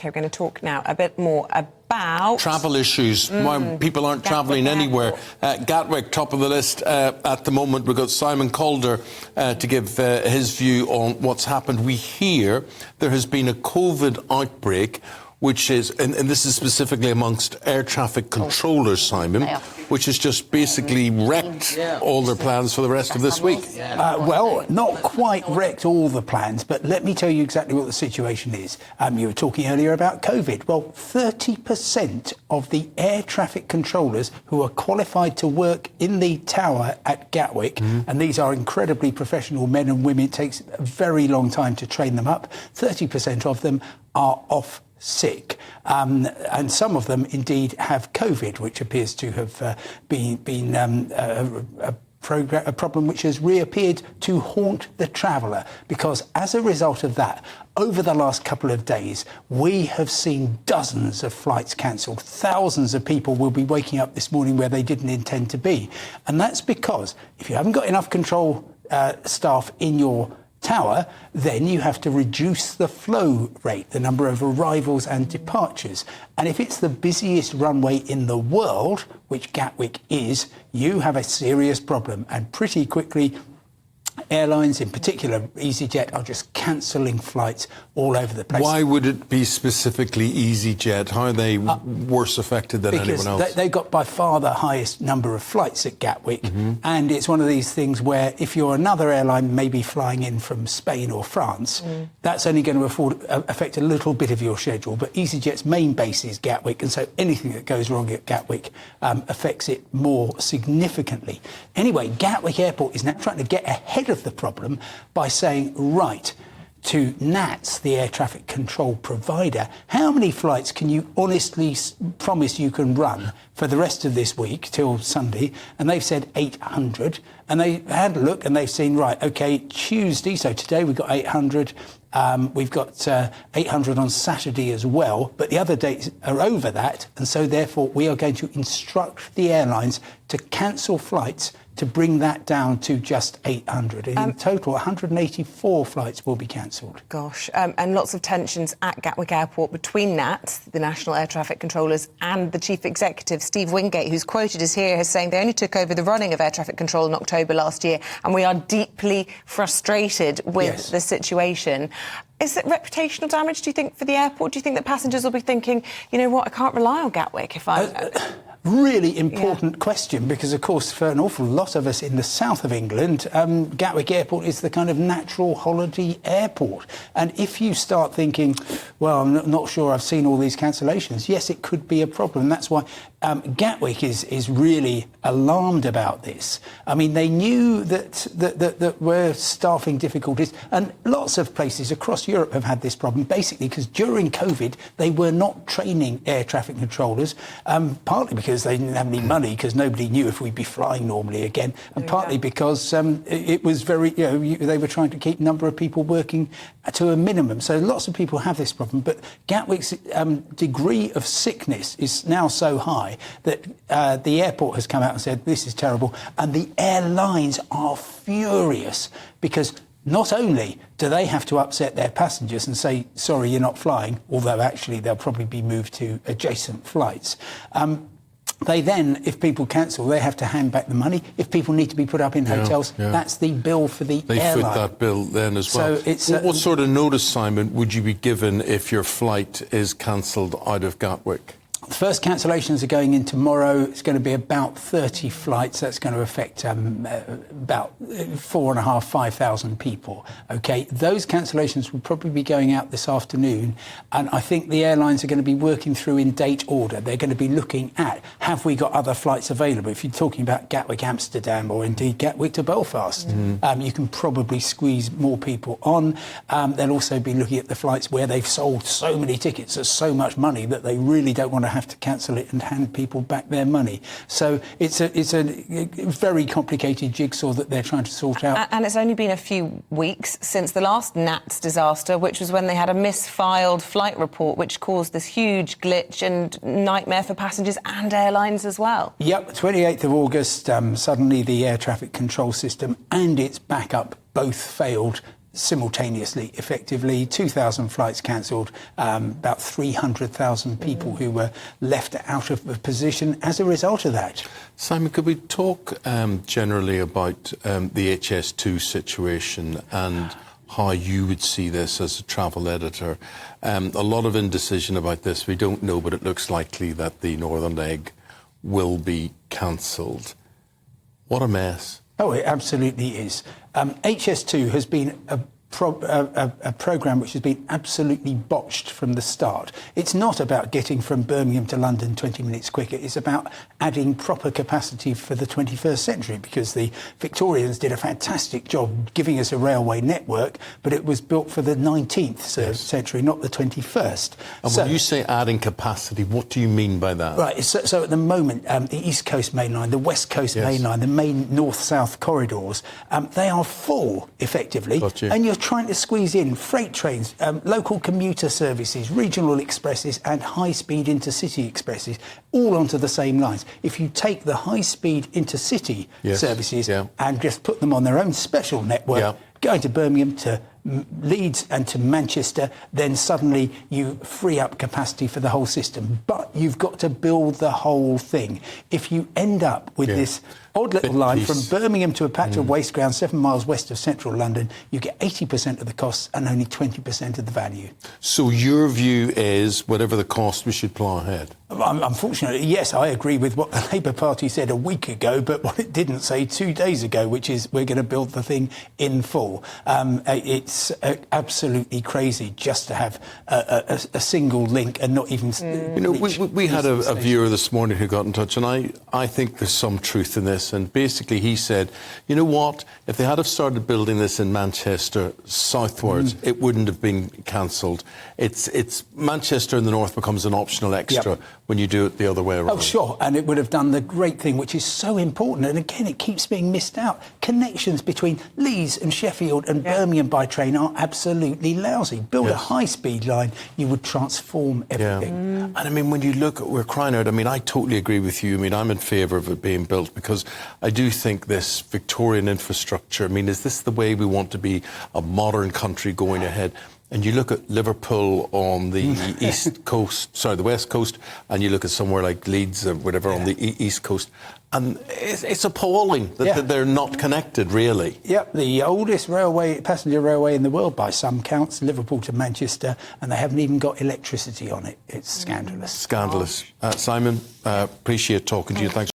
OK, we're going to talk now a bit more about... travel issues, why people aren't travelling anywhere. Gatwick, top of the list at the moment. We've got Simon Calder to give his view on what's happened. We hear there has been a COVID outbreak, which is, and this is specifically amongst air traffic controllers, Simon, which has just basically wrecked all their plans for the rest of this week. Well, not quite wrecked all the plans, but let me tell you exactly what the situation is. You were talking earlier about COVID. Well, 30% of the air traffic controllers who are qualified to work in the tower at Gatwick, and these are incredibly professional men and women, it takes a very long time to train them up, 30% of them are off sick, and some of them indeed have COVID, which appears to have been a problem which has reappeared to haunt the traveller, because as a result of that, over the last couple of days, we have seen dozens of flights cancelled. Thousands of people will be waking up this morning where they didn't intend to be. And that's because if you haven't got enough control staff in your tower, then you have to reduce the flow rate, the number of arrivals and departures. And if it's the busiest runway in the world, which Gatwick is, you have a serious problem. And pretty quickly, airlines, in particular EasyJet, are just cancelling flights all over the place. Why would it be specifically EasyJet? How are they worse affected than anyone else? Because they've got by far the highest number of flights at Gatwick, and it's one of these things where if you're another airline maybe flying in from Spain or France, that's only going to affect a little bit of your schedule. But EasyJet's main base is Gatwick, and so anything that goes wrong at Gatwick affects it more significantly. Anyway, Gatwick Airport is now trying to get ahead of the problem by saying, right, to NATS, the air traffic control provider, how many flights can you honestly promise you can run for the rest of this week till Sunday? And they've said 800. And they had a look and they've seen, right, OK, Tuesday, so today we've got 800. We've got 800 on Saturday as well, but the other dates are over that. And so therefore we are going to instruct the airlines to cancel flights to bring that down to just 800. In total, 184 flights will be cancelled. Gosh, and lots of tensions at Gatwick Airport between NATS, the National Air Traffic Controllers, and the Chief Executive, Steve Wingate, who's quoted as here as saying they only took over the running of air traffic control in October last year, and we are deeply frustrated with the situation. Is it reputational damage, do you think, for the airport? Do you think that passengers will be thinking, you know what, I can't rely on Gatwick if I... Really important question, because, of course, for an awful lot of us in the south of England, Gatwick Airport is the kind of natural holiday airport. And if you start thinking, well, I'm not sure I've seen all these cancellations, yes, it could be a problem. That's why Gatwick is really alarmed about this. I mean, they knew that were staffing difficulties, and lots of places across Europe have had this problem, basically because during COVID, they were not training air traffic controllers, partly because they didn't have any money, because nobody knew if we'd be flying normally again, and partly because it was very, they were trying to keep number of people working to a minimum. So lots of people have this problem, but Gatwick's degree of sickness is now so high that the airport has come out and said this is terrible, and the airlines are furious because not only do they have to upset their passengers and say, sorry, you're not flying, although actually they'll probably be moved to adjacent flights. They then, if people cancel, they have to hand back the money. If people need to be put up in hotels, that's the bill for the airline. They foot that bill then as well. So it's, what sort of notice, Simon, would you be given if your flight is cancelled out of Gatwick? The first cancellations are going in tomorrow. It's going to be about 30 flights. That's going to affect about 4,500, 5,000 people. OK, those cancellations will probably be going out this afternoon. And I think the airlines are going to be working through in date order. They're going to be looking at, have we got other flights available? If you're talking about Gatwick, Amsterdam, or indeed Gatwick to Belfast, you can probably squeeze more people on. They'll also be looking at the flights where they've sold so many tickets at so much money that they really don't want to have to cancel it and hand people back their money. So it's a very complicated jigsaw that they're trying to sort out. And it's only been a few weeks since the last NATS disaster, which was when they had a misfiled flight report, which caused this huge glitch and nightmare for passengers and airlines as well. Yep, 28th of August, suddenly the air traffic control system and its backup both failed simultaneously, effectively, 2,000 flights cancelled, about 300,000 people who were left out of a position as a result of that. Simon, could we talk generally about the HS2 situation and how you would see this as a travel editor? A lot of indecision about this. We don't know, but it looks likely that the northern leg will be cancelled. What a mess. Oh, it absolutely is. HS2 has been a programme which has been absolutely botched from the start. It's not about getting from Birmingham to London 20 minutes quicker. It's about adding proper capacity for the 21st century, because the Victorians did a fantastic job giving us a railway network, but it was built for the 19th century, not the 21st. And when you say adding capacity, what do you mean by that? Right, so at the moment, the East Coast Main Line, the West Coast Main Line, the main north-south corridors, they are full, effectively. Got you. And you're trying to squeeze in freight trains, local commuter services, regional expresses and high-speed intercity expresses all onto the same lines. If you take the high-speed intercity services and just put them on their own special network, going to Birmingham, to Leeds and to Manchester, then suddenly you free up capacity for the whole system. But you've got to build the whole thing. If you end up with this odd little line from Birmingham to a patch of waste ground 7 miles west of central London, you get 80% of the costs and only 20% of the value. So your view is, whatever the cost, we should plough ahead? Unfortunately, yes, I agree with what the Labour Party said a week ago, but what it didn't say 2 days ago, which is we're going to build the thing in full. It's absolutely crazy just to have a single link and not even... You know, we had a viewer this morning who got in touch, and I think there's some truth in this. And basically he said, you know what, if they had have started building this in Manchester southwards, it wouldn't have been cancelled. It's Manchester in the north becomes an optional extra when you do it the other way around. Oh, sure, and it would have done the great thing, which is so important, and again, it keeps being missed out. Connections between Leeds and Sheffield and Birmingham by train are absolutely lousy. Build a high-speed line, you would transform everything. And I mean, when you look at, we're crying out, I mean, I totally agree with you. I mean, I'm in favour of it being built, because I do think this Victorian infrastructure, I mean, is this the way we want to be, a modern country going ahead? And you look at Liverpool on the the west coast, and you look at somewhere like Leeds or whatever on the east coast, and it's appalling that they're not connected, really. Yep, the oldest passenger railway in the world by some counts, Liverpool to Manchester, and they haven't even got electricity on it. It's scandalous. Scandalous. Simon, appreciate talking to you. Thanks.